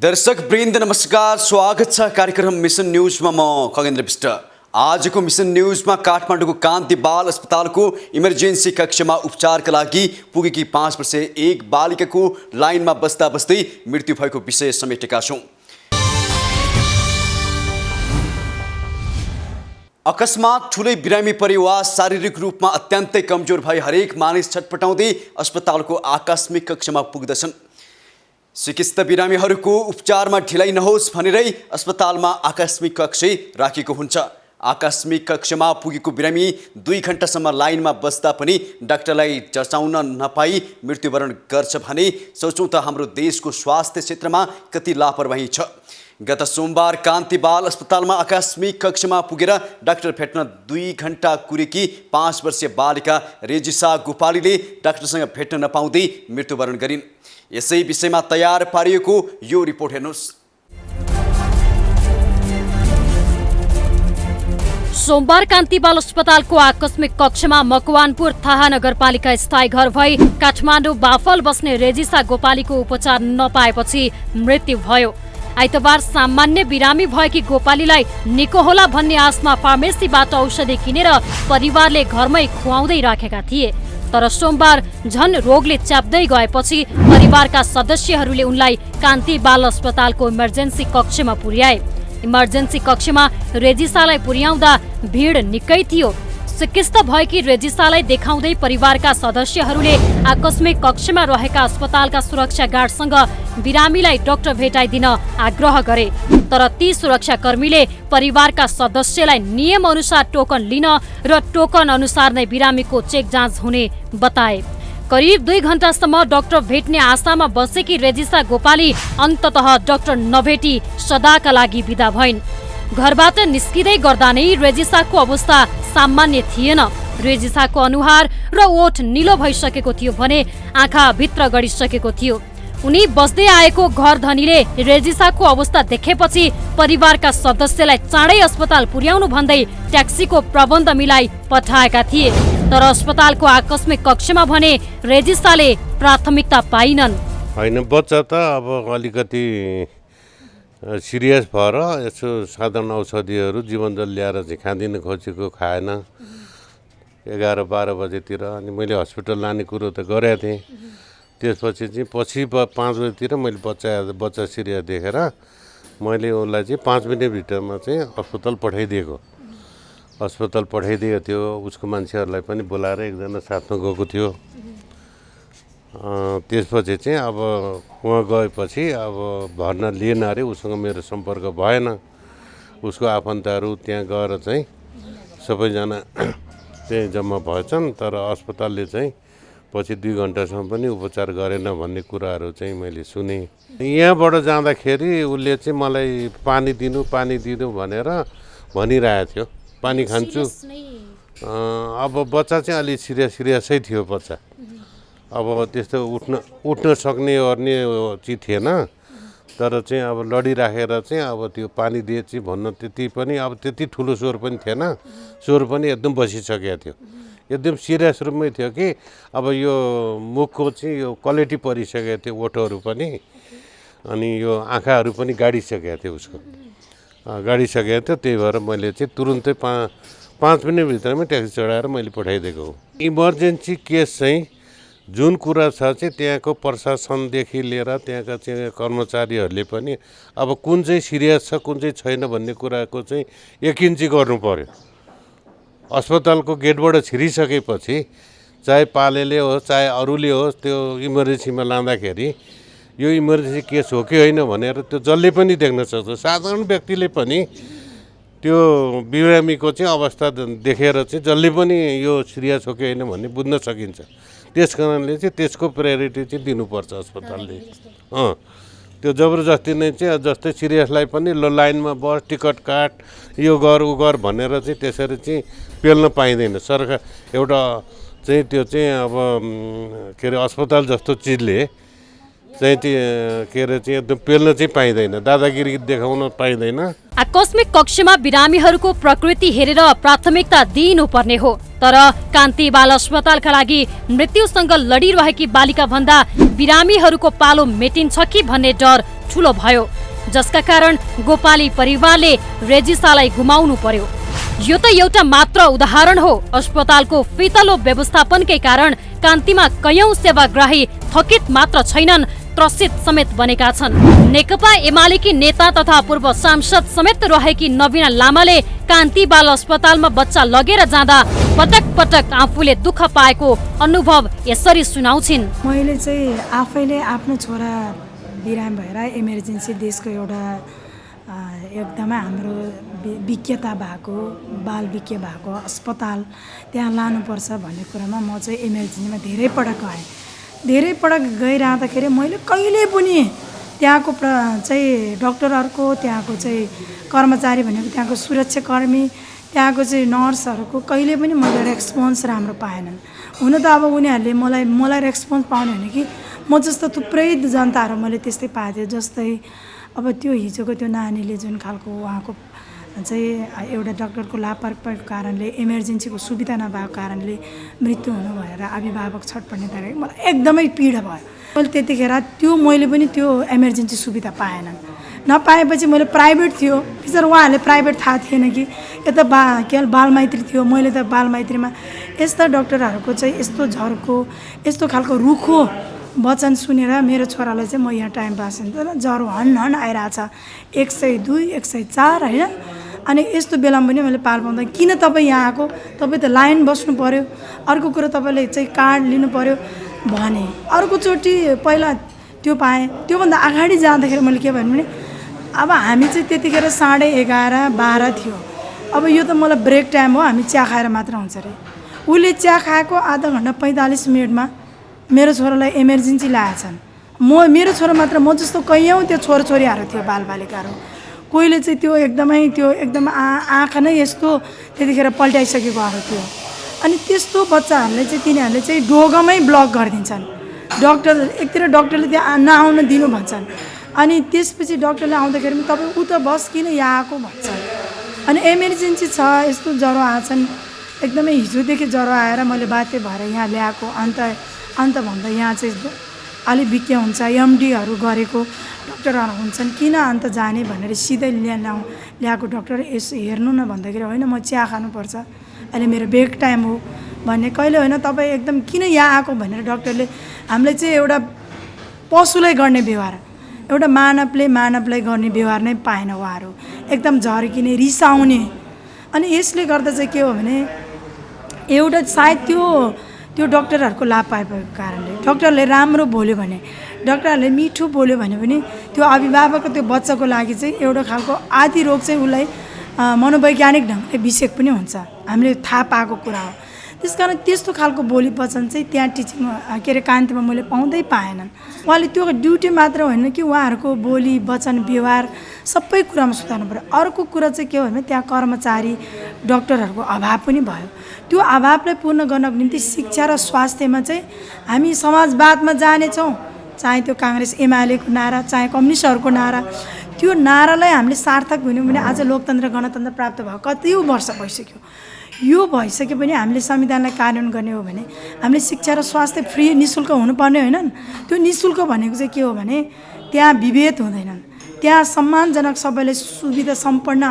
दर्शक वृन्द नमस्कार, स्वागत छ कार्यक्रम मिसन न्यूजमा। म खगेन्द्र विष्ट। आजको मिसन न्यूजमा काठमाडौँको कान्ति बाल अस्पतालको इमर्जेन्सी कक्षमा उपचारका लागि पुगेकी 5 वर्षीय एक बालिकाको लाइनमा बस्दा बस्दै मृत्यु भएको विषय समेटेका छौं। अकस्मात ठुलै बिरामी परिवार शारीरिक रूपमा अत्यन्तै कमजोर भई हरेक मानिस छटपटाउँदै अस्पतालको आकस्मिक कक्षमा पुग्दछन्। चिकित्सा बिरामीहरूको उपचारमा ढिलाइ नहोस् भनेरै अस्पतालमा आकस्मिक कक्ष राखिएको हुन्छ। आकस्मिक कक्षमा पुगेको बिरामी 2 घण्टासम्म लाइनमा बस्दा पनि डाक्टरलाई चर्चाउन नपाई मृत्युवरण गर्छ भने सोचौँ त हाम्रो देशको स्वास्थ्य क्षेत्रमा कति लापरवाही छ। गत सोमबार कान्ति बाल अस्पतालमा आकस्मिक कक्षमा पुगेर डाक्टर भेट्न 2 घण्टा कुरेकी 5 वर्षीय बालिका रेजिसा गोपालीले डाक्टरसँग भेट्न नपाउँदै मृत्युवरण गरिन्। यसै विषयमा तयार पारिएको यो रिपोर्ट हेर्नुहोस्। सोमबार कान्ति बाल अस्पतालको आकस्मिक कक्षमा मकवानपुर थाहा नगरपालिका स्थायी घर भई काठमाडौँ बाफल बस्ने रेजिसा गोपालीको उपचार नपाएपछि मृत्यु भयो। आइतबार सामान्य बिरामी भएकी गोपालीलाई निको होला भन्ने आशमा फार्मेसीबाट औषधि किनेर परिवारले घरमै खुवाउँदै राखेका थिए। तर सोमबार झन रोगले च्याप्दै गएपछि परिवारका सदस्यहरूले उनलाई कान्ति बाल अस्पतालको इमर्जेन्सी कक्षमा पुर्याए। इमर्जेन्सी कक्षमा रेजिसालाई पुर्याउँदा भिड निकै थियो। चिकित्सा भएकी रेजिसालाई देखाउँदै परिवारका सदस्यहरूले आकस्मिक कक्षमा रहेका अस्पतालका सुरक्षा गार्डसँग बिरामीलाई डाक्टर भेटाइदिन आग्रह गरे। तर ती सुरक्षाकर्मीले परिवारका सदस्यलाई नियम अनुसार टोकन लिन र टोकन अनुसार नै बिरामीको चेक जाँच हुने बताए। करिब 2 घण्टासम्म डाक्टर भेट्ने आशामा बसेकी रेजिसा गोपाली अन्ततः डाक्टर नभेटी सदाका लागि बिदा भइन्। घरबाट निस्किँदै गर्दा नै रेजिसाको अवस्था सामान्य थिएन। रेजिसाको अनुहार र ओठ निलो भइसकेको थियो भने आँखा भित्र गडिसकेको थियो। उनी बस्दै आएको घर धनीले रेजिसाको अवस्था देखेपछि परिवारका सदस्यलाई चाँडै अस्पताल पुर्याउनु भन्दै ट्याक्सीको प्रबन्ध मिलाई पठाएका थिए। तर अस्पतालको आकस्मिक कक्षमा भने रेजिसाले प्राथमिकता पाइनन्। होइन, बच्चा त अब अलिकति सिरियस भएर यसो साधारण औषधिहरू जीवनजल ल्याएर चाहिँ खाँदिन खोजेको खाएन। 11-12 बजेतिर अनि मैले हस्पिटल लाने कुरो त गरेको थिएँ। त्यसपछि चाहिँ पछि 5 बजेतिर मैले बच्चा सिरियस देखेर मैले उसलाई चाहिँ 5 मिनटभित्रमा चाहिँ अस्पताल पठाइदिएको थियो। उसको मान्छेहरूलाई पनि बोलाएर एकजना साथमा गएको थियो। त्यसपछि चाहिँ अब उहाँ गएपछि अब भर्ना लिएन अरे, उसँग मेरो सम्पर्क भएन। उसको आफन्तहरू त्यहाँ गएर चाहिँ सबैजना चाहिँ जम्मा भएछन्। तर अस्पतालले चाहिँ पछि 2 घण्टासम्म पनि उपचार गरेन भन्ने कुराहरू चाहिँ मैले सुने। यहाँबाट जाँदाखेरि उसले चाहिँ मलाई पानी दिनु भनेर भनिरहेको थियो। पानी खान्छु। अब बच्चा चाहिँ अलि सिरियसै थियो बच्चा। अब त्यस्तो उठ्न सक्ने ओर्ने चाहिँ थिएन। तर चाहिँ अब लडिराखेर चाहिँ अब त्यो पानी दिएपछि भन्न त्यति पनि अब त्यति ठुलो स्वर पनि थिएन। स्वर पनि एकदम बसिसकेको थियो। एकदम सिरियस रूपमै थियो कि अब यो मुखको चाहिँ यो क्वालिटी परिसकेको थियो, ओठहरू पनि अनि यो आँखाहरू पनि गाडिसकेको थियो। उसको गाडिसकेको थियो। त्यही भएर मैले चाहिँ तुरुन्तै 5 मिनटभित्रमै ट्याक्सी चढाएर मैले पठाइदिएको हो। इमर्जेन्सी केस चाहिँ जुन कुरा छ चाहिँ त्यहाँको प्रशासनदेखि लिएर त्यहाँका चाहिँ कर्मचारीहरूले पनि अब कुन चाहिँ सिरियस छ कुन चाहिँ छैन भन्ने कुराको चाहिँ यकिन चाहिँ गर्नु पर्यो। अस्पतालको गेटबाट छिरिसकेपछि चाहे पालेले होस् चाहे अरूले होस् त्यो इमर्जेन्सीमा लाँदाखेरि यो इमर्जेन्सी केस हो कि होइन भनेर त्यो जसले पनि देख्न सक्छ। साधारण व्यक्तिले पनि त्यो बिरामीको चाहिँ अवस्था देखेर चाहिँ जसले पनि यो सिरियस हो कि होइन भन्ने बुझ्न सकिन्छ। त्यस कारणले चाहिँ त्यसको प्रायोरिटी चाहिँ दिनुपर्छ अस्पतालले। त्यो जबरजस्ती नै चाहिँ जस्तै सिरियसलाई पनि लाइनमा बस, टिकट काट, यो गर उ गर भनेर चाहिँ त्यसरी चाहिँ पेल्न पाइँदैन। सरकार एउटा चाहिँ त्यो चाहिँ अब के अरे अस्पताल जस्तो चिजले चाहिँ के अरे चाहिँ एकदम पेल्न चाहिँ पाइँदैन, दादागिरी देखाउन पाइँदैन। आकस्मिक कक्षमा बिरामीहरूको प्रकृति हेरेर प्राथमिकता दिइनुपर्ने हो। तर कान्ति बाल अस्पतालका लागि मृत्युसँग लडिरहेकी बालिका भन्दा बिरामीहरूको पालो मेटिन्छ कि भन्ने डर ठूलो भयो, जसका कारण गोपाली परिवारले रेजिसालाई गुमाउनु पर्यो। यो त एउटा मात्र उदाहरण हो। अस्पतालको फितलो व्यवस्थापनकै कारण कान्तिमा कयौं सेवाग्राही थकित मात्र छैनन्, त्रसित समेत बनेका छन्। नेकपा एमालेकी नेता तथा पूर्व सांसद समेत रहेकी नवीना लामाले कान्ति बाल अस्पतालमा बच्चा लगेर जाँदा पटक पटक आफूले दुःख पाएको अनुभव यसरी सुनाउँछिन्। मैले चाहिँ आफैले आफ्नो छोरा बिरामी भएर इमर्जेन्सी देशको एउटा एकदमै हाम्रो विज्ञता भएको बाल विज्ञ भएको अस्पताल त्यहाँ लानुपर्छ भन्ने कुरामा म चाहिँ इमर्जेन्सीमा धेरै पटक गएँ। धेरै पटक गइरहँदाखेरि मैले कहिले पनि त्यहाँको चाहिँ डक्टरहरूको, त्यहाँको चाहिँ कर्मचारी भनेको त्यहाँको सुरक्षाकर्मी, त्यहाँको चाहिँ नर्सहरूको कहिले पनि मैले रेस्पोन्स राम्रो पाएनन्। हुन त अब उनीहरूले मलाई रेस्पोन्स पाउने भने कि म जस्तो थुप्रै जनताहरू मैले त्यस्तै पाएको थिएँ। जस्तै अब त्यो हिजोको त्यो नानीले जुन खालको उहाँको चाहिँ एउटा डक्टरको लापरवाहीको कारणले इमर्जेन्सीको सुविधा नभएको कारणले मृत्यु हुनु भनेर अभिभावक छटपट्टि थालेको मलाई एकदमै पीडा भयो। मैले त्यतिखेर मैले पनि त्यो इमर्जेन्सी सुविधा पाएनन्। नपाएपछि मैले प्राइभेट थियो, बिचरा उहाँहरूले प्राइभेट थाहा थिएन कि यता के बालमैत्री थियो। मैले त बालमैत्रीमा यस्ता डक्टरहरूको चाहिँ यस्तो झर्को यस्तो खालको रुखो वचन सुनेर मेरो छोरालाई चाहिँ म यहाँ टाइम पास हुन्छ ज्वरो हन आइरहेछ 102 104 होइन। अनि यस्तो बेलामा पनि मैले पाल पाउँदा किन तपाईँ यहाँ आएको, तपाईँ त लाइन बस्नु पऱ्यो, अर्को कुरो तपाईँले चाहिँ कार्ड लिनु पऱ्यो भने। अर्कोचोटि पहिला त्यो पाएँ। त्योभन्दा अगाडि जाँदाखेरि मैले के भन्नु भने अब हामी चाहिँ त्यतिखेर 11:30 12 थियो। अब यो त मलाई ब्रेक टाइम हो, हामी चिया खाएर मात्र हुन्छ अरे। उसले चिया खाएको आधा घन्टा 45 मिनटमा मेरो छोरालाई इमर्जेन्सी ल्याएछन्। मेरो छोरा मात्र, म जस्तो कैयौँ त्यो छोराछोरीहरू थियो बालबालिकाहरू। कोहीले चाहिँ त्यो एकदम आँखा नै यस्तो त्यतिखेर पल्टाइसकेकोहरू थियो। अनि त्यस्तो बच्चाहरूले चाहिँ तिनीहरूले चाहिँ डोगमै ब्लक गरिदिन्छन्। एकतिर डक्टरले त्यहाँ नआउन दिनु भन्छन्। अनि त्यसपछि डक्टरले आउँदाखेरि पनि तपाईँ उता बस किन यहाँ आएको भन्छन्। अनि इमर्जेन्सी छ, यस्तो ज्वरो आएछन्, एकदमै हिजोदेखि ज्वरो आएर मैले बाध्य भएर यहाँ ल्याएको। अन्त भन्दा यहाँ चाहिँ अलिक विज्ञ हुन्छ, एमडीहरू गरेको डक्टरहरू हुन्छन्, किन अन्त जाने भनेर सिधै ल्याएको डक्टर यसो हेर्नु न भन्दाखेरि होइन म चिया खानुपर्छ, अहिले मेरो ब्रेक टाइम हो भन्ने। कहिले होइन तपाईँ एकदम किन यहाँ आएको भनेर डक्टरले हामीलाई चाहिँ एउटा पशुलाई गर्ने व्यवहार, एउटा मानवलाई गर्ने व्यवहार नै पाएन उहाँहरू। एकदम झर्किने, रिसाउने। अनि यसले गर्दा चाहिँ के हो भने एउटा सायद त्यो डक्टरहरूको लाभ पाएको कारणले डक्टरले राम्रो बोल्यो भने, डक्टरहरूले मिठो बोल्यो भने पनि त्यो अभिभावकको त्यो बच्चाको लागि चाहिँ एउटा खालको आदि रोग चाहिँ उसलाई मनोवैज्ञानिक ढङ्गले विषेक पनि हुन्छ। हामीले थाहा पाएको कुरा हो। त्यसकारण त्यस्तो खालको बोली वचन चाहिँ त्यहाँ टिचिङ कान्तिमा मैले पाउँदै पाएनन्। उहाँले त्यो ड्युटी मात्र होइन कि उहाँहरूको बोली वचन व्यवहार सबै कुरामा सुधार्नु पऱ्यो। अर्को कुरा चाहिँ के हो भने त्यहाँ कर्मचारी डक्टरहरूको अभाव पनि भयो। त्यो अभावलाई पूर्ण गर्नको निम्ति शिक्षा र स्वास्थ्यमा चाहिँ हामी समाजवादमा जानेछौँ, चाहे त्यो काङ्ग्रेस एमालेको नारा, चाहे कम्युनिस्टहरूको नारा। त्यो नारालाई हामीले सार्थक हुने भने आज लोकतन्त्र गणतन्त्र प्राप्त भयो कति वर्ष भइसक्यो। यो भइसके पनि हामीले संविधानलाई कार्यान्वयन गर्ने हो भने हामीले शिक्षा र स्वास्थ्य फ्री निःशुल्क हुनुपर्ने होइनन्। त्यो निःशुल्क भनेको चाहिँ के हो भने त्यहाँ विभेद हुँदैनन्, त्यहाँ सम्मानजनक सबैले सुविधा सम्पन्न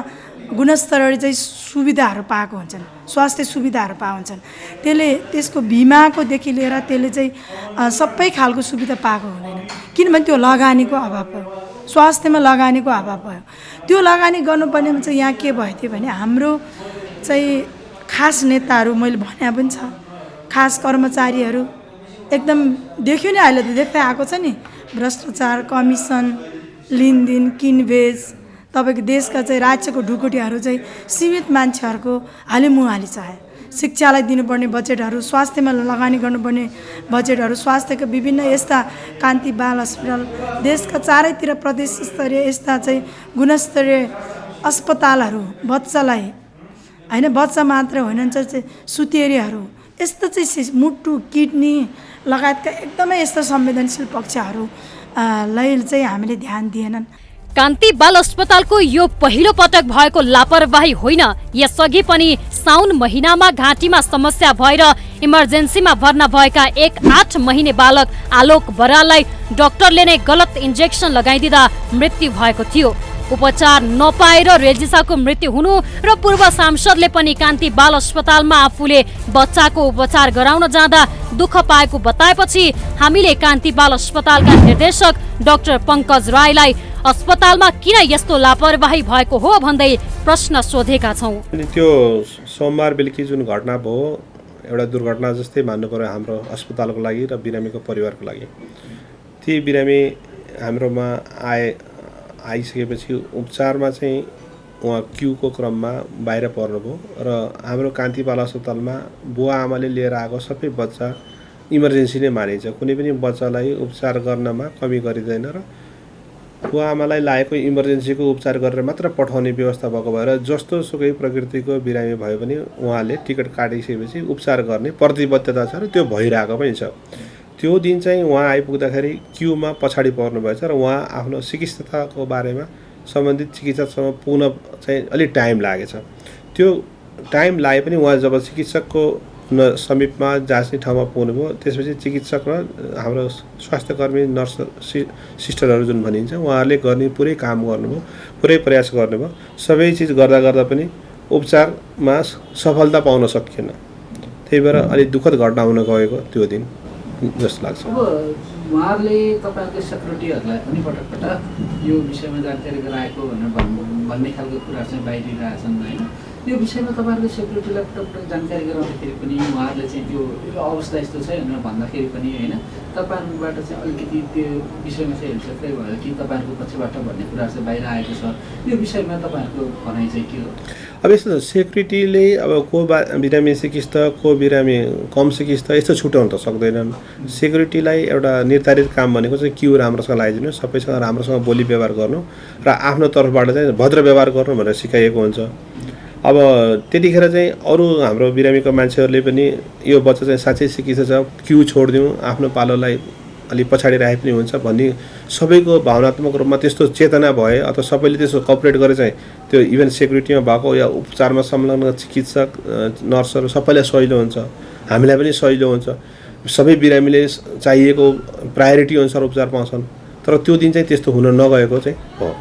गुणस्तरीय चाहिँ सुविधाहरू पाएको हुन्छन्, स्वास्थ्य सुविधाहरू पाएको हुन्छन्। त्यसको बिमाकोदेखि लिएर त्यसले चाहिँ सबै खालको सुविधा पाएको हुँदैन, किनभने त्यो लगानीको अभाव भयो, स्वास्थ्यमा लगानीको अभाव भयो। त्यो लगानी गर्नुपर्नेमा चाहिँ यहाँ के भयो थियो भने हाम्रो चाहिँ खास नेताहरू मैले भने पनि छ, खास कर्मचारीहरू एकदम देख्यो नि, अहिले त देख्दै आएको छ नि, भ्रष्टाचार, कमिसन, लिनदेन, किनबेच, तपाईँको देशका चाहिँ राज्यको ढुकुटीहरू चाहिँ सीमित मान्छेहरूको हालिमुहाली चाहे। शिक्षालाई दिनुपर्ने बजेटहरू, स्वास्थ्यमा लगानी गर्नुपर्ने बजेटहरू, स्वास्थ्यका विभिन्न यस्ता कान्ति बाल अस्पताल, देशका चारैतिर प्रदेश स्तरीय यस्ता चाहिँ गुणस्तरीय अस्पतालहरू बच्चालाई होइन, बच्चा मात्र होइन चाहिँ सुतेरीहरू, यस्तो चाहिँ मुटु किडनी लगायतका एकदमै यस्ता संवेदनशील पक्षहरूलाई चाहिँ हामीले ध्यान दिएनन्। कान्ति बाल अस्पतालको यो पहिलो पटक भएको लापरवाही होइन, यसअघि पनि साउन महिनामा घाँटीमा समस्या भएर इमर्जेन्सीमा भर्ना भएका 8 महिने बालक आलोक बराललाई डाक्टरले नै गलत इन्जेक्सन लगाइदिँदा मृत्यु भएको थियो। उपचार नपाएर रेजिसाको मृत्यु हुनु र पूर्व सांसदले पनि कान्ति बाल अस्पतालमा आफूले बच्चाको उपचार गराउन जाँदा दुःख पाएको बताएपछि हामीले कान्ति बाल अस्पतालका निर्देशक डाक्टर पङ्कज राईलाई अस्पतालमा किन यस्तो लापरवाही भएको हो भन्दै प्रश्न सोधेका छौँ। त्यो सोमबार बेलुकी जुन घटना भयो एउटा दुर्घटना जस्तै मान्नु पर्यो हाम्रो अस्पतालको लागि र बिरामीको परिवारको लागि। ती बिरामी हाम्रोमा आइसकेपछि उपचारमा चाहिँ उहाँ क्यूको क्रममा बाहिर पर्नुभयो र हाम्रो कान्ति बाल अस्पतालमा बुवा आमाले लिएर आएको सबै बच्चा इमर्जेन्सी नै मानिन्छ। कुनै पनि बच्चालाई उपचार गर्नमा कमी गरिँदैन र बुवा आमालाई लागेको इमर्जेन्सीको उपचार गरेर मात्र पठाउने व्यवस्था भएको भएर जस्तो सुकै प्रकृतिको बिरामी भयो भने उहाँले टिकट काटिसकेपछि उपचार गर्ने प्रतिबद्धता छ र त्यो भइरहेको पनि छ। त्यो दिन चाहिँ उहाँ आइपुग्दाखेरि क्यूमा पछाडि पर्नुभएछ र उहाँ आफ्नो चिकित्साको बारेमा सम्बन्धित चिकित्सकसँग पुग्न चाहिँ अलिक टाइम लागेछ। त्यो टाइम लागे पनि उहाँ जब चिकित्सकको समीपमा जाँच्ने ठाउँमा पुग्नुभयो त्यसपछि चिकित्सक र हाम्रो स्वास्थ्यकर्मी नर्स सिस्टरहरू जुन भनिन्छ उहाँहरूले गर्ने पुरै काम गर्नुभयो, पुरै प्रयास गर्नुभयो। सबै चिज गर्दा गर्दा पनि उपचारमा सफलता पाउन सकिएन। त्यही भएर अलिक दुःखद घटना हुन गएको त्यो दिन जस्तो लाग्छ। अब उहाँहरूले तपाईँहरूको सेक्युरिटीहरूलाई पनि पटक पटक यो विषयमा जानकारी गराएको भन्ने खालको कुरा चाहिँ बाहिरिरहेछन् होइन। यो विषयमा तपाईँहरूले सेक्युरिटीलाई पटक पटक जानकारी गराउँदाखेरि पनि उहाँहरूले चाहिँ त्यो अवस्था यस्तो छ भनेर भन्दाखेरि पनि होइन तपाईँहरूबाट चाहिँ अलिकति त्यो विषयमा चाहिँ हेरफेर भयो कि तपाईँहरूको पछिबाट भन्ने कुरा चाहिँ बाहिर आएको छ। यो विषयमा तपाईँहरूको भनाइ चाहिँ के हो? अब यस्तो सेक्युरिटीले अब को बिरामी सिकिस्त को बिरामी कम सिकिस्त यस्तो छुट्याउन त सक्दैनन्। सेक्युरिटीलाई एउटा निर्धारित काम भनेको चाहिँ क्यू राम्रोसँग लगाइदिनु, सबैसँग राम्रोसँग बोली व्यवहार गर्नु र आफ्नो तर्फबाट चाहिँ भद्र व्यवहार गर्नु भनेर सिकाइएको हुन्छ। अब त्यतिखेर चाहिँ अरू हाम्रो बिरामीको मान्छेहरूले पनि यो बच्चा चाहिँ साँच्चै सिकिस्त छ, क्यू छोडिदिउँ, आफ्नो पालोलाई अलिक पछाडि राखे पनि हुन्छ भन्ने सबैको भावनात्मक रूपमा त्यस्तो चेतना भए अथवा सबैले त्यसो कपरेट गरे चाहिँ त्यो इभन सेक्युरिटीमा भएको या उपचारमा संलग्न चिकित्सक नर्सहरू सबैलाई सजिलो हुन्छ, हामीलाई पनि सजिलो हुन्छ। सबै बिरामीले चाहिएको प्रायोरिटी अनुसार उपचार पाउँछन्। तर त्यो दिन चाहिँ त्यस्तो हुन नगएको चाहिँ हो।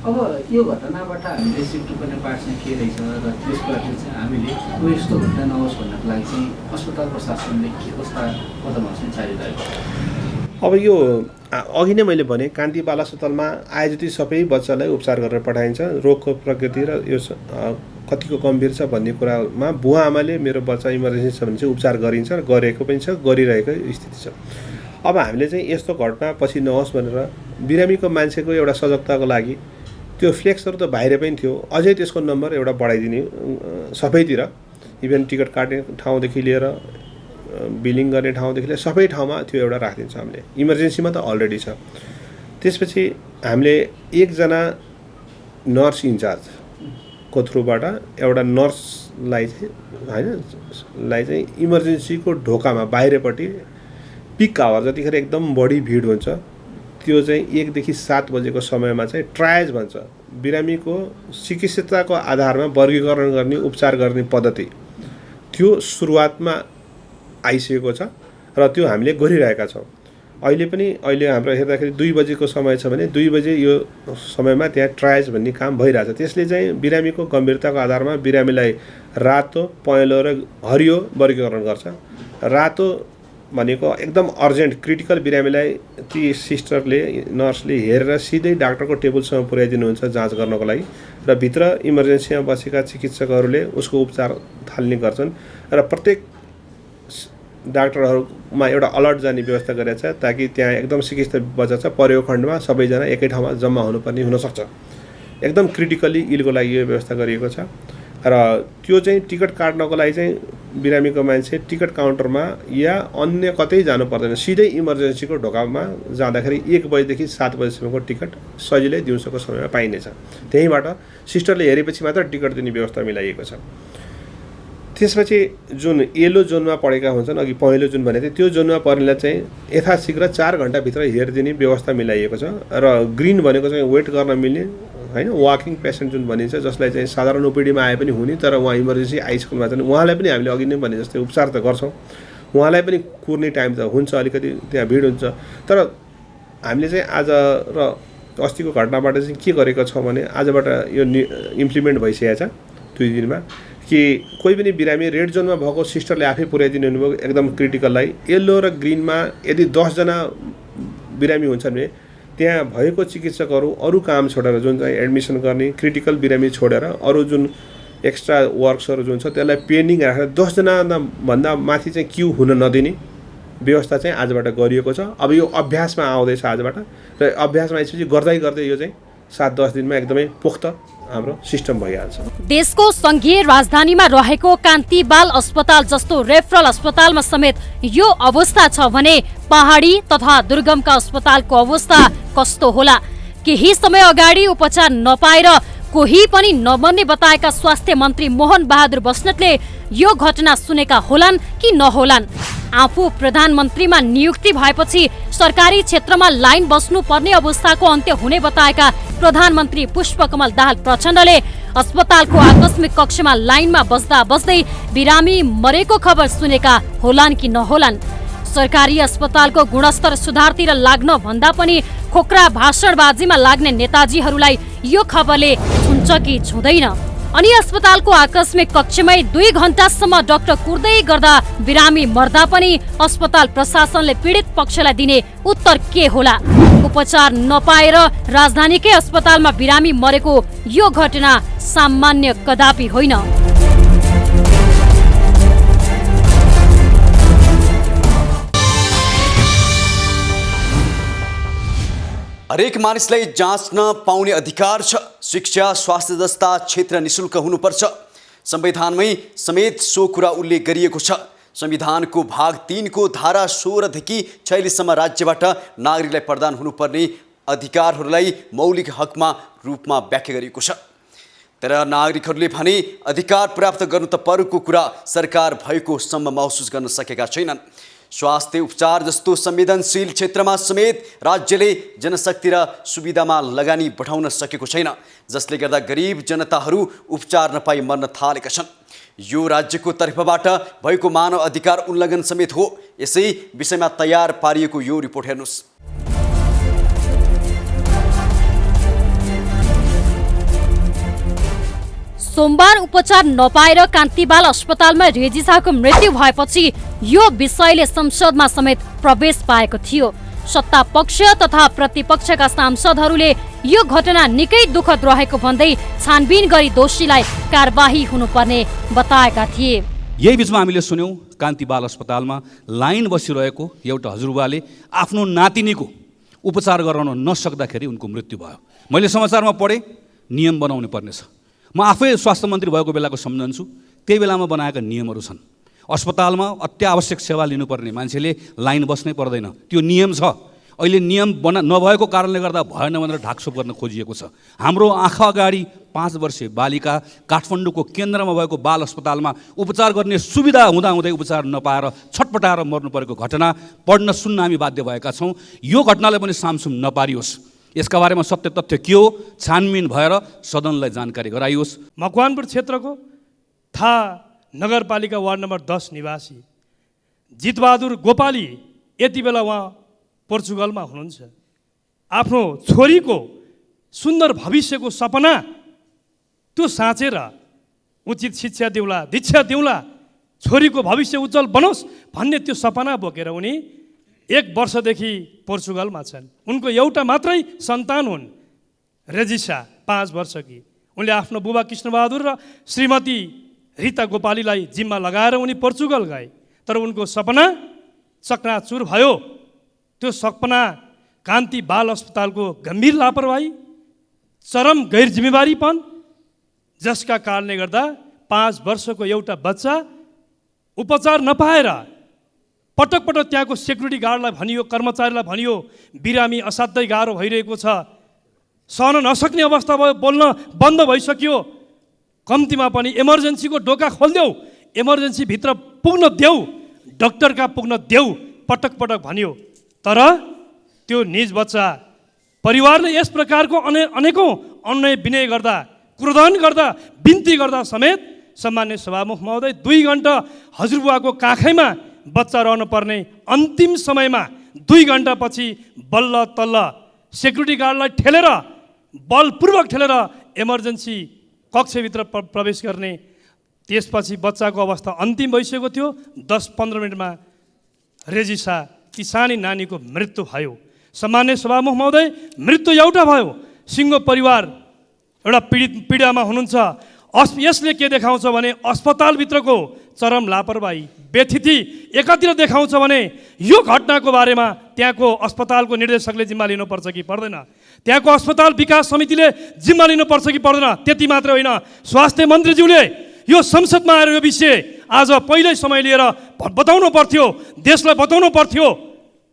अब यो घटनाबाट हामीले सिक्नु पर्ने पाठ चाहिँ के रहेछ र त्यसबाट चाहिँ हामीले यस्तो घटना नहोस् भन्नको लागि चाहिँ अस्पताल प्रशासनले के कस्ता कदमहरू चाहिँ चालिरहेको? अब यो अघि नै मैले भने कान्ति बाल अस्पतालमा आए जति सबै बच्चालाई उपचार गरेर पठाइन्छ। रोगको प्रकृति र यो कतिको गम्भीर छ भन्ने कुरामा बुवा आमाले मेरो बच्चा इमर्जेन्सी छ भने चाहिँ उपचार गरिन्छ र गरेको पनि छ, गरिरहेको स्थिति छ। अब हामीले चाहिँ यस्तो घटना पछि नहोस् भनेर बिरामीको मान्छेको एउटा सजगताको लागि त्यो फ्लेक्सहरू त बाहिर पनि थियो, अझै त्यसको नम्बर एउटा बढाइदिने सबैतिर, इभन टिकट काट्ने ठाउँदेखि लिएर बिलिङ गर्ने ठाउँदेखि लिएर सबै ठाउँमा त्यो एउटा राखिदिन्छ हामीले। इमर्जेन्सीमा त अलरेडी छ। त्यसपछि हामीले एकजना नर्स इन्चार्जको थ्रुबाट एउटा नर्सलाई चाहिँ इमर्जेन्सीको ढोकामा बाहिरपट्टि पिक आवर जतिखेर एकदम बढी भिड हुन्छ त्यो चाहिँ 1 देखि 7 बजेको समयमा चाहिँ ट्रायज भन्छ, बिरामीको चिकित्साको आधारमा वर्गीकरण गर्ने उपचार गर्ने पद्धति त्यो सुरुवातमा आइसकेको छ र त्यो हामीले गरिरहेका छौँ। अहिले हाम्रो हेर्दाखेरि 2 बजेको समय छ भने 2 बजे यो समयमा त्यहाँ ट्रायज भन्ने काम भइरहेछ। त्यसले चाहिँ बिरामीको गम्भीरताको आधारमा बिरामीलाई रातो, पहेँलो र हरियो वर्गीकरण गर्छ। रातो भनेको एकदम अर्जेन्ट क्रिटिकल बिरामीलाई ती सिस्टरले नर्सले हेरेर सिधै डाक्टरको टेबलसँग पुर्याइदिनुहुन्छ जाँच गर्नको लागि र भित्र इमर्जेन्सीमा बसेका चिकित्सकहरूले उसको उपचार थाल्ने गर्छन् र प्रत्येक डाक्टरहरूमा एउटा अलर्ट जाने व्यवस्था गरेको छ ताकि त्यहाँ एकदम चिकित्सा बच्चा छ प्रयोग खण्डमा सबैजना एकै ठाउँमा जम्मा हुनुपर्ने हुनसक्छ। एकदम क्रिटिकली इलको लागि यो व्यवस्था गरिएको छ र त्यो चाहिँ टिकट काट्नको लागि चाहिँ बिरामीको मान्छे टिकट काउन्टरमा या अन्य कतै जानु पर्दैन, सिधै इमर्जेन्सीको ढोकामा जाँदाखेरि 1 बजेदेखि 7 बजेसम्मको टिकट सजिलै दिउँसोको समयमा पाइनेछ। त्यहीँबाट सिस्टरले हेरेपछि मात्र टिकट दिने व्यवस्था मिलाइएको छ। त्यसपछि जुन येलो जोनमा पढेका हुन्छन्, अघि पहेँलो जुन भनेको थियो, त्यो जोनमा पर्नेलाई चाहिँ यथाशीघ्र 4 घण्टाभित्र हेरिदिने व्यवस्था मिलाइएको छ र ग्रिन भनेको चाहिँ वेट गर्न मिल्ने होइन वाकिङ पेसेन्ट जुन भनिन्छ, जसलाई चाहिँ साधारण ओपिडीमा आए पनि हुने तर उहाँ इमर्जेन्सी आइसक्नुमा छन्, उहाँलाई पनि हामीले अघि नै भने जस्तै उपचार त गर्छौँ। उहाँलाई पनि कुर्ने टाइम त हुन्छ, अलिकति त्यहाँ भिड हुन्छ। तर हामीले चाहिँ आज र अस्तिको घटनाबाट चाहिँ के गरेको छौँ भने आजबाट यो इम्प्लिमेन्ट भइसकेको छ 2 दिनमा कि कोही पनि बिरामी रेड जोनमा भएको सिस्टरले आफै पुर्याइदिनु हुनुभयो एकदम क्रिटिकललाई। येल्लो र ग्रिनमा यदि 10 जना बिरामी हुन्छन् भने त्यहाँ भएको चिकित्सकहरू अरू काम छोडेर जुन चाहिँ एडमिसन गर्ने क्रिटिकल बिरामी छोडेर अरू जुन एक्स्ट्रा वर्क्सहरू जुन छ त्यसलाई पेन्डिङ राखेर 10 जनाभन्दा माथि चाहिँ क्यु हुन नदिने व्यवस्था चाहिँ आजबाट गरिएको छ। अब यो अभ्यासमा आउँदैछ आजबाट, र अभ्यासमा आएपछि गर्दै गर्दै यो चाहिँ 7-10 दिनमा एकदमै पुख्त हाम्रो सिस्टम भइहाल्छ। देशको संघीय राजधानीमा रहेको कान्ति बाल अस्पताल जस्तो रेफरल अस्पतालमा समेत यो अवस्था छ भने पहाडी तथा दुर्गमका अस्पतालको अवस्था कस्तो होला? केही समय अगाडि उपचार नपाएर कोही पनि नमर्ने बताएका स्वास्थ्य मन्त्री मोहन बहादुर बस्नेतले यो घटना सुनेका होलान् कि नहोलान्? आफू प्रधानमन्त्रीमा नियुक्ति भएपछि सरकारी क्षेत्रमा लाइन बस्नु पर्ने अवस्थाको अन्त्य हुने बताएका प्रधानमन्त्री पुष्पकमल दाहाल प्रचण्डले अस्पतालको आकस्मिक कक्षमा लाइनमा बस्दा बस्दै बिरामी मरेको खबर सुनेका होलान् कि नहोलान्? सरकारी अस्पतालको गुणस्तर सुधारतिर लाग्न भन्दा पनि खोक्रा भाषणबाजीमा लाग्ने नेताजीहरूलाई यो खबरले छुन्छ कि छुँदैन? अनि अस्पतालको आकस्मिक कक्षमै 2 घण्टासम्म डाक्टर कुर्दै गर्दा बिरामी मर्दा पनि अस्पताल प्रशासनले पीडित पक्षलाई दिने उत्तर के होला? उपचार नपाएर राजधानीकै अस्पतालमा बिरामी मरेको यो घटना सामान्य कदापि होइन। हरेक मानिसलाई जाँच्न पाउने अधिकार छ। शिक्षा, स्वास्थ्य जस्ता क्षेत्र निशुल्क हुनुपर्छ। संविधानमै समेत सो कुरा उल्लेख गरिएको छ। संविधानको भाग 3 को धारा 16 देखि 46 सम्म राज्यबाट नागरिकलाई प्रदान हुनुपर्ने अधिकारहरूलाई मौलिक हकमा रूपमा व्याख्या गरिएको छ। तर नागरिकहरूले भने अधिकार प्राप्त गर्नु त परको कुरा सरकार भएको सम्म महसुस गर्न सकेका छैनन्। स्वास्थ्य उपचार जस्तो संवेदनशील क्षेत्रमा समेत राज्यले जनशक्ति र सुविधामा लगानी बढाउन सकेको छैन, जसले गर्दा गरिब जनताहरू उपचार नपाई मर्न थालेका छन्। यो राज्यको तर्फबाट भएको मानव अधिकार उल्लङ्घन समेत हो। यसै विषयमा तयार पारिएको यो रिपोर्ट हेर्नुहोस्। सोमबार उपचार नपाएर कान्ति बाल अस्पतालमा रेजिसाको मृत्यु भएपछि यो विषयले संसदमा समेत प्रवेश पाएको थियो। सत्ता पक्ष तथा प्रतिपक्षका सांसदहरूले यो घटना निकै दुःखद रहेको भन्दै छानबिन गरी दोषीलाई कारबाही हुनुपर्ने बताएका थिए। यही बिचमा हामीले सुन्यौं कान्ति बाल अस्पतालमा लाइन बसिरहेको एउटा हजुरबाले आफ्नो नातिनीको उपचार गराउन नसक्दाखेरि उनको मृत्यु भयो। मैले समाचारमा पढेँ नियम बनाउनु पर्नेछ। म आफै स्वास्थ्य मन्त्री भएको बेलाको सम्झन्छु, त्यही बेलामा बनाएका नियमहरू छन्। अस्पतालमा अत्यावश्यक सेवा लिनुपर्ने मान्छेले लाइन बस्नै पर्दैन, त्यो नियम छ। अहिले नियम नभएको कारणले गर्दा भएन भनेर ढाकछोप गर्न खोजिएको छ। हाम्रो आँखा अगाडि 5 वर्षीय बालिका काठमाडौँको केन्द्रमा भएको बाल अस्पतालमा उपचार गर्ने सुविधा हुँदाहुँदै उपचार नपाएर छटपटाएर मर्नु परेको घटना पढ्न सुन्न हामी बाध्य भएका छौँ। यो घटनालाई पनि सामसुम नपारियोस्। यसका बारेमा सत्य तथ्य के हो छानबिन भएर सदनलाई जानकारी गराइयोस्। मकवानपुर क्षेत्रको था नगरपालिका वार्ड नम्बर 10 निवासी जितबहादुर गोपाली यति बेला उहाँ पोर्चुगलमा हुनुहुन्छ। आफ्नो छोरीको सुन्दर भविष्यको सपना त्यो साँचेर उचित शिक्षा दिउला, दीक्षा दिउला, छोरीको भविष्य उज्जवल बनोस् भन्ने त्यो सपना बोकेर उनी 1 वर्षदेखि पोर्चुगलमा छन्। उनको एउटा मात्रै सन्तान हुन् रेजिसा 5 वर्षकी। उनले आफ्नो बुबा कृष्णबहादुर र श्रीमती रीता गोपालीलाई जिम्मा लगाएर उनी पोर्चुगल गए। तर उनको सपना चकनाचुर भयो। त्यो सपना कान्ति बाल अस्पतालको गम्भीर लापरवाही, चरम गैर जिम्मेवारीपन, जसका कारणले गर्दा 5 वर्षको एउटा बच्चा उपचार नपाएर पटक पटक त्यहाँको सेक्युरिटी गार्डलाई भनियो, कर्मचारीलाई भनियो बिरामी असाध्यै गाह्रो भइरहेको छ, सहन नसक्ने अवस्था भयो, बोल्न बन्द भइसक्यो, कम्तीमा पनि इमर्जेन्सीको ढोका खोलिदेऊ, इमर्जेन्सीभित्र पुग्न देऊ, डाक्टरका पुग्न देऊ पटक पटक भनियो। तर त्यो निज बच्चा परिवारले यस प्रकारको अनेकौँ अनुनय विनय गर्दा, क्रोधन गर्दा, बिन्ती गर्दा समेत सम्मान्य सभामुख महोदय 2 घण्टा हजुरबुवाको काखैमा बच्चा रहनु पर्ने अन्तिम समयमा 2 घण्टापछि बल्ल तल्ल सेक्युरिटी गार्डलाई ठेलेर बलपूर्वक ठेलेर इमर्जेन्सी कक्षभित्र प्रवेश गर्ने, त्यसपछि बच्चाको अवस्था अन्तिम भइसकेको थियो। 10-15 मिनटमा रेजिसा ती सानी नानीको मृत्यु भयो। सम्मान्य सभामुख महोदय, मृत्यु एउटा भयो। सिङ्गो परिवार एउटा पीडामा हुनुहुन्छ। यसले के देखाउँछ भने अस्पतालभित्रको चरम लापरवाही, व्यथिति एकातिर देखाउँछ भने यो घटनाको बारेमा त्यहाँको अस्पतालको निर्देशकले जिम्मा लिनुपर्छ कि पर्दैन, त्यहाँको अस्पताल विकास समितिले जिम्मा लिनुपर्छ कि पर्दैन। त्यति मात्र होइन, स्वास्थ्य मन्त्रीज्यूले यो संसदमा आएर यो विषय आज पहिल्यै समय लिएर बताउनु पर्थ्यो, देशलाई बताउनु पर्थ्यो।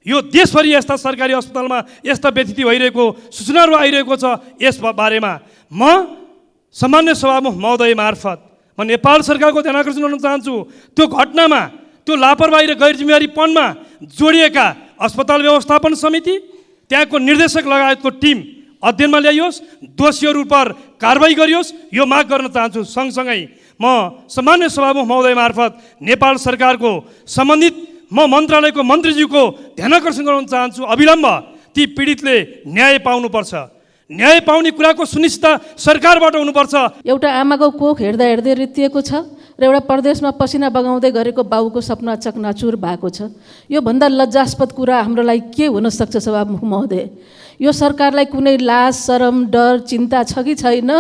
यो देशभरि यस्ता सरकारी अस्पतालमा यस्ता व्यथिति भइरहेको सूचनाहरू आइरहेको छ। यस बारेमा म सम्मान्य सभामुख महोदय मार्फत म नेपाल सरकारको ध्यान आकर्षण गर्न चाहन्छु। त्यो घटनामा, त्यो लापरवाही र गैर जिम्मेवारीपनमा जोडिएका अस्पताल व्यवस्थापन समिति, त्यहाँको निर्देशक लगायतको टिम अध्ययनमा ल्याइयोस्, दोषीहरू पर कारबाही गरियोस्, यो माग गर्न चाहन्छु। सँगसँगै म सम्मान्य सभामुख महोदय मार्फत नेपाल सरकारको सम्बन्धित म मन्त्रालयको मन्त्रीज्यूको ध्यान आकर्षण गराउन चाहन्छु। अविलम्ब ती पीडितले न्याय पाउनुपर्छ। न्याय पाउने कुराको सुनिश्चितता सरकारबाट हुनुपर्छ। एउटा आमाको कोख हेर्दा हेर्दै रित्तिएको छ र एउटा परदेशमा पसिना बगाउँदै गरेको बाबुको सपना चकनाचुर भएको छ। यो भन्दा लज्जास्पद कुरा हाम्रो लागि के हुन सक्छ सभामुख महोदय? यो सरकारलाई कुनै लाज, शरम, डर, चिन्ता छ कि छैन?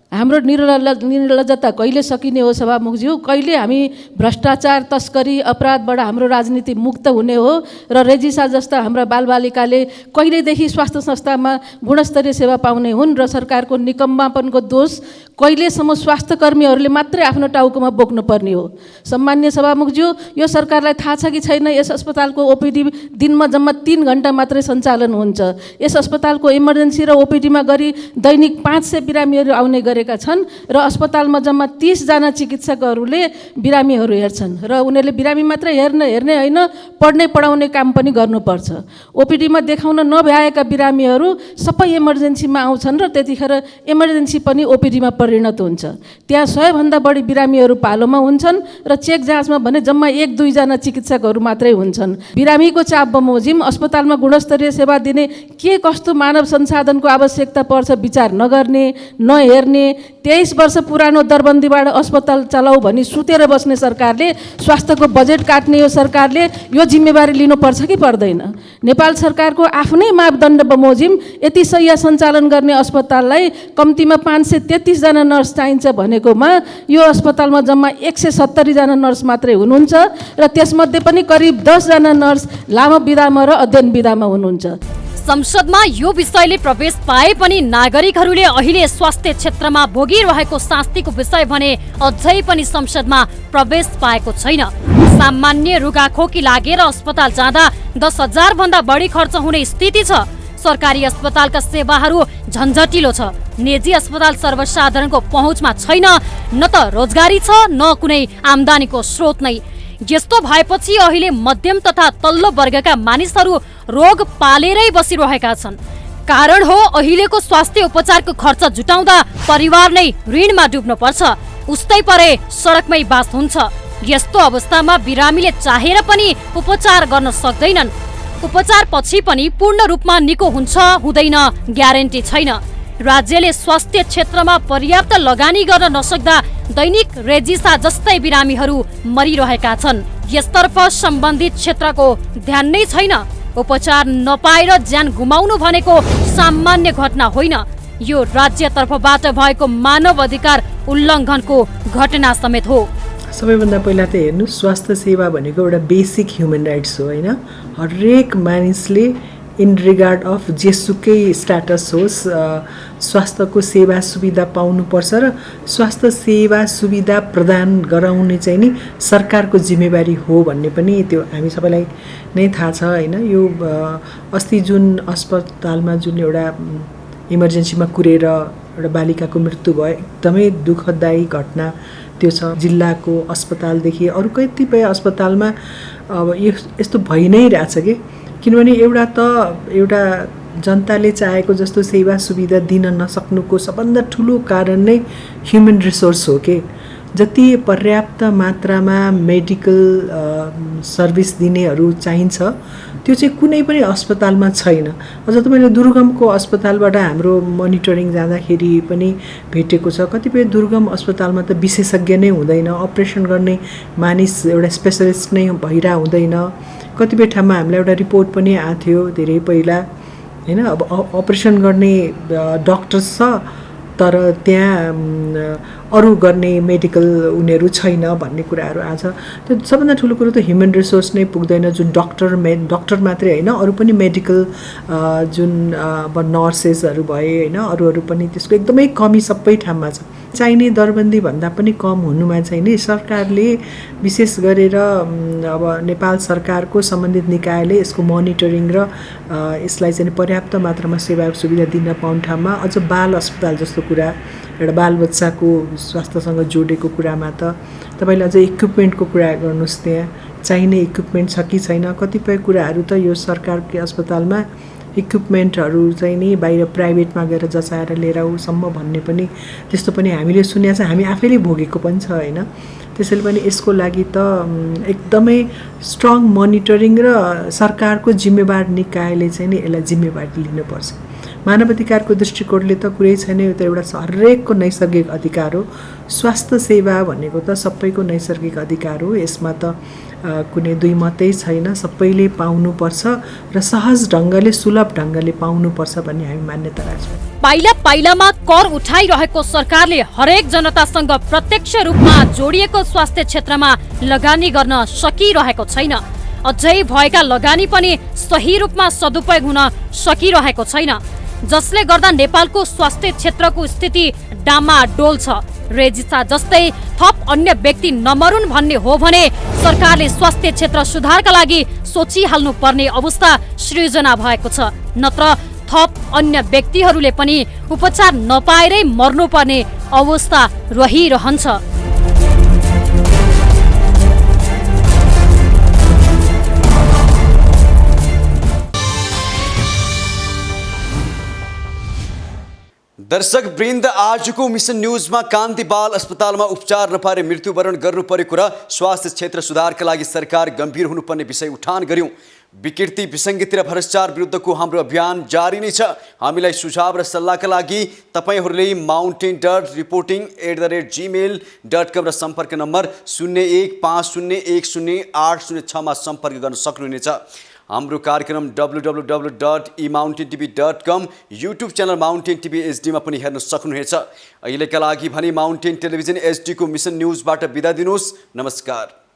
हाम्रो निर्लज्जता कहिले सकिने हो सभामुखज्यू? कहिले हामी भ्रष्टाचार, तस्करी, अपराधबाट हाम्रो राजनीति मुक्त हुने हो र रेजिसा जस्ता हाम्रा बालबालिकाले कहिलेदेखि स्वास्थ्य संस्थामा गुणस्तरीय सेवा पाउने हुन् र सरकारको निकम्मापनको दोष कहिलेसम्म स्वास्थ्य कर्मीहरूले मात्रै आफ्नो टाउकोमा बोक्नुपर्ने हो? सम्मान्य सभामुखज्यू, यो सरकारलाई थाहा छ कि छैन यस अस्पतालको ओपिडी दिनमा जम्मा 3 घण्टा मात्रै सञ्चालन हुन्छ। यस अस्पतालको इमर्जेन्सी र ओपिडीमा गरी दैनिक 500 बिरामीहरू आउने गरेका छन् र अस्पतालमा जम्मा 30 जना चिकित्सकहरूले बिरामीहरू हेर्छन् र उनीहरूले बिरामी मात्रै हेर्ने होइन, पढ्ने पढाउने काम पनि गर्नुपर्छ। ओपिडीमा देखाउन नभ्याएका बिरामीहरू सबै इमर्जेन्सीमा आउँछन् र त्यतिखेर इमर्जेन्सी पनि ओपिडीमा परिणत हुन्छ। त्यहाँ 100 भन्दा बढी बिरामीहरू पालोमा हुन्छन् र चेक जाँचमा भने जम्मा 1-2 जना चिकित्सकहरू मात्रै हुन्छन्। बिरामीको चाप बमोजिम अस्पतालमा गुणस्तरीय सेवा दिने के कस्तो मानव संसाधनको आवश्यकता पर्छ विचार नगर्ने, नहेर्ने, 23 वर्ष पुरानो दरबन्दीबाट अस्पताल चलाऊ भनी सुतेर बस्ने सरकारले, स्वास्थ्यको बजेट काट्ने यो सरकारले यो जिम्मेवारी लिनुपर्छ कि पर्दैन? नेपाल सरकारको आफ्नै मापदण्ड बमोजिम यति सही सञ्चालन गर्ने अस्पताललाई कम्तीमा 533 जना नर्स चाहिन्छ भनेकोमा यो अस्पतालमा जम्मा 170 जना नर्स मात्रै हुनुहुन्छ र त्यसमध्ये पनि करिब 10 जना नर्स लामो बिदामा र अध्ययन बिदामा हुनुहुन्छ। संसदमा यो विषयले प्रवेश पाए पनि नागरिकहरूले अहिले स्वास्थ्य क्षेत्रमा भोगिरहेको शास्तिको विषय भने अझै पनि संसदमा प्रवेश पाएको छैन। सामान्य रुगाखोकी लागेर अस्पताल जाँदा 10,000 भन्दा बढी खर्च हुने स्थिति छ। सरकारी अस्पतालका सेवाहरू झन्झटिलो छ। निजी अस्पताल सर्वसाधारणको पहुँचमा छैन। न त रोजगारी छ, न कुनै आम्दानीको स्रोत नै। यस्तो भएपछि अहिले मध्यम तथा तल्लो वर्गका मानिसहरू रोग पालेरै बसिरहेका छन्। कारण हो अहिलेको स्वास्थ्य उपचारको खर्च जुटाउँदा परिवार नै ऋणमा डुब्नु पर्छ। उस्तै परे सडकमै बास हुन्छ। यस्तो अवस्थामा बिरामीले चाहेर पनि उपचार गर्न सक्दैनन्। उपचार पछि पनि पूर्ण रूपमा निको हुन्छ हुँदैन ग्यारेन्टी छैन। राज्यले स्वास्थ्य क्षेत्रमा पर्याप्त लगानी गर्न नसक्दा दैनिक रेजिसा जस्तै बिरामीहरू मरिरहेका छन्। यसतर्फ सम्बन्धित क्षेत्रको ध्यान नै छैन। उपचार नपाएर ज्यान गुमाउनु भनेको सामान्य घटना होइन, यो राज्यतर्फबाट भएको मानव अधिकार उल्लङ्घनको घटना समेत हो। सबैभन्दा पहिला त हेर्नु, स्वास्थ्य सेवा भनेको एउटा बेसिक ह्युमन राइट्स हो होइन। हरेक मानिसले इन रिगार्ड अफ जेसुकै स्ट्याटस होस् स्वास्थ्यको सेवा सुविधा पाउनुपर्छ र स्वास्थ्य सेवा सुविधा प्रदान गराउने चाहिँ नि सरकारको जिम्मेवारी हो भन्ने पनि त्यो हामी सबैलाई नै थाहा छ होइन। यो अस्ति जुन अस्पतालमा जुन एउटा इमर्जेन्सीमा कुरेर एउटा बालिकाको मृत्यु भयो, एकदमै दुःखदायी घटना त्यो छ। जिल्लाको अस्पतालदेखि अरू कतिपय अस्पतालमा अब यस्तो भइ नै रहेछ कि, किनभने एउटा जनताले चाहेको जस्तो सेवा सुविधा दिन नसक्नुको सबभन्दा ठुलो कारण नै ह्युमन रिसोर्स हो के। जति पर्याप्त मात्रामा मेडिकल सर्भिस दिनेहरू चाहिन्छ त्यो चाहिँ कुनै पनि अस्पतालमा छैन। अझ तपाईँले दुर्गमको अस्पतालबाट हाम्रो मोनिटरिङ जाँदाखेरि पनि भेटेको छ, कतिपय दुर्गम अस्पतालमा त विशेषज्ञ नै हुँदैन, अपरेसन गर्ने मानिस एउटा स्पेसलिस्ट नै भइरह हुँदैन। कतिपय ठाउँमा हामीलाई एउटा रिपोर्ट पनि आएको थियो धेरै पहिला हैन, अब अपरेसन गर्ने डक्टर छ तर त्यहाँ अरू गर्ने मेडिकल उनीहरू छैन भन्ने कुराहरू आछ। त्यो सबभन्दा ठुलो कुरो त ह्युमन रिसोर्स नै पुग्दैन, जुन डक्टर मात्रै होइन अरू पनि मेडिकल जुन अब नर्सेसहरू भए होइन अरूहरू पनि त्यसको एकदमै कमी सबै ठाउँमा छ। चाहिने दरबन्दी भन्दा पनि कम हुनुमा चाहिँ नि सरकारले विशेष गरेर अब नेपाल सरकारको सम्बन्धित निकायले यसको मोनिटरिङ र यसलाई चाहिँ पर्याप्त मात्रामा सेवा सुविधा दिन पाउने ठाउँमा अझ बाल अस्पताल जस्तो कुरा, एउटा बालबच्चाको स्वास्थ्यसँग जोडेको कुरामा त तपाईँले अझ इक्विपमेन्टको कुरा गर्नुहोस्, त्यहाँ चाहिने इक्विपमेन्ट छ कि छैन। कतिपय कुराहरू त यो सरकारकै अस्पतालमा इक्विपमेन्टहरू चाहिँ नि बाहिर प्राइभेटमा गएर जचाएर लिएर आउसम्म भन्ने पनि त्यस्तो पनि हामीले सुनेको छ, हामी आफैले भोगेको पनि छ होइन। त्यसैले पनि यसको लागि त एकदमै स्ट्रङ मोनिटरिङ र सरकारको जिम्मेवार निकायले चाहिँ नि यसलाई जिम्मेवारी लिनुपर्छ। मानवाधिकारको दृष्टिकोणले त कुरै छैन, यो त एउटा हरेकको नैसर्गिक अधिकार हो। स्वास्थ्य सेवा भनेको त सबैको नैसर्गिक अधिकार हो, यसमा त कुनै दुई मतै छैन, सबैले पाउनुपर्छ र सहज ढङ्गले सुलभ ढङ्गले पाउनुपर्छ भन्ने हामी मान्यता राख्छौँ। पाइला पाइलामा कर उठाइरहेको सरकारले हरेक जनतासँग प्रत्यक्ष रूपमा जोडिएको स्वास्थ्य क्षेत्रमा लगानी गर्न सकिरहेको छैन। अझै भएका लगानी पनि सही रूपमा सदुपयोग हुन सकिरहेको छैन, जसले गर्दा नेपालको स्वास्थ्य क्षेत्रको स्थिति डामाडोल छ। रेजिसा जस्तै थप अन्य व्यक्ति नमरुन् भन्ने हो भने सरकारले स्वास्थ्य क्षेत्र सुधारका लागि सोचिहाल्नु पर्ने अवस्था सृजना भएको छ, नत्र थप अन्य व्यक्तिहरूले पनि उपचार नपाएरै मर्नुपर्ने अवस्था रहिरहन्छ। दर्शक वृन्द, आजको मिसन न्यूजमा कान्ति बाल अस्पतालमा उपचार नपाएर मृत्युवरण गर्नु परेको र स्वास्थ्य क्षेत्र सुधारका लागि सरकार गम्भीर हुनुपर्ने विषय उठान गर्यौं। विकृति, विसङ्गति र भ्रष्टाचार विरुद्धको हाम्रो अभियान जारी नै छ। हामीलाई सुझाव र सल्लाहका लागि तपाईहरूले mountain.reporting@gmail.com र सम्पर्क नम्बर 0150108086 मा सम्पर्क गर्न सक्नुहुनेछ। हाम्रो कार्यक्रम www.emountaintv.com, YouTube channel mountain TV HD मा पनि हेर्न सक्नुहुनेछ। अहिलेका लागि भने माउन्टेन टेलिभिजन HD को मिसन न्यूजबाट बिदा दिनुहोस्। नमस्कार।